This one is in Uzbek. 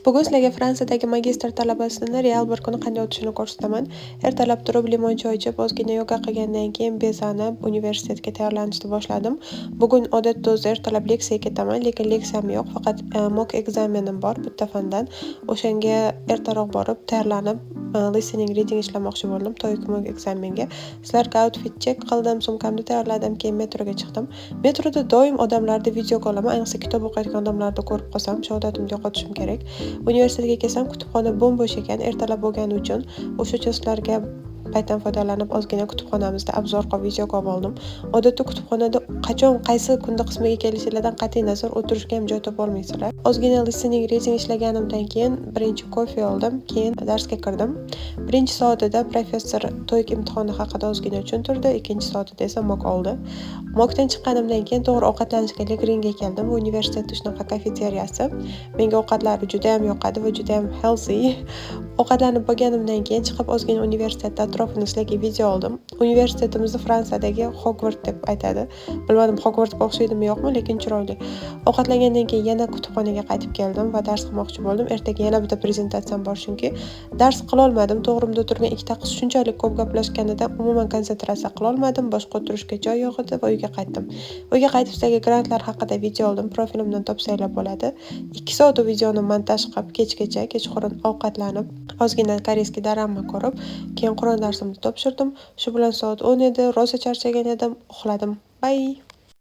Bugun sizlarga Fransiyadagi magistr talabasini real bir kuni qanday o'tishini ko'rsataman. Ertalab turib limon choy ichib, ozgina yoga qilgandan keyin bezanib, universitetga tayyorlanishni boshladim. Bugun odatda o'zi ertalab leksiyaga ketaman, lekin leksiyam yo'q, faqat mock ekzamenim bor bitta fandan. O'shanga ertaroq borib, tayyorlanib, listening reading ishlamoqchi bo'ldim TOEIC mock ekzamenga. Sizlarga outfit check qildim, sumkamni tayyorladim, keyin metroga chiqdim. Metroda doim odamlarni video ko'raman, ayniqsa kitob o'qiyotgan odamlarni ko'rib qolsam, shahodatimni yo'qotishim kerak. Universitetga kelsam, kutubxona bo'm-bo'sh ekan, ertalab bo'lgani uchun o'sha uchun sizlarga paytdan foydalanib ozgina kutubxonamizda obzor qilib video qilib oldim. Odatda kutubxonada qachon qaysi kunda qismiga kelishinglardan qat'iy nazar o'tirishga ham joy topolmaysizlar. Ozgina listening reading ishlaganimdan keyin birinchi kofe oldim, keyin darsga kirdim. Birinchi soatida professor TOEIC imtihoni haqida ozgina tushuntirdi, ikkinchi soatida esa mock oldi. Mockdan chiqqanimdan keyin to'g'ri ovqatlanishga Legringa keldim. Universitetda shunaqa kafeteriyasi. Menga ovqatlari juda ham yoqadi va juda ham healthy. Ovqatlanib bo'lganimdan keyin chiqib ozgina universitetda atrofini sizlarga video oldim. Universitetimizni Fransiyadagi Hogvart deb aytadi. Bilmadim Hogvartga o'xshaydimi yo'qmi, lekin chiroyli. Ovqatlangandan keyin yana kutubxonaga qaytib keldim va dars qilmoqchi bo'ldim. Ertaga yana bitta prezentatsiyam bor, chunki dars qila olmadim. To'g'rimda o'tirgan ikkita qiz shunchalik ko'p gaplashganidan umuman konsentratsiya qila olmadim. Boshqa o'tirishga joy yo'q edi va uyga qaytdim. Uyga qaytib sizlarga grantlar haqida video oldim. Profilimdan topsanglar bo'ladi. 2 soat videoni montaj qilib, kechqurun ovqatlanib, ozgina koreyskiy dorama ko'rib, keyin Qur'on darsimni topshirdim. Shu bilan soat 10 edi. Rosa charchagan edim, uxladim. Bye.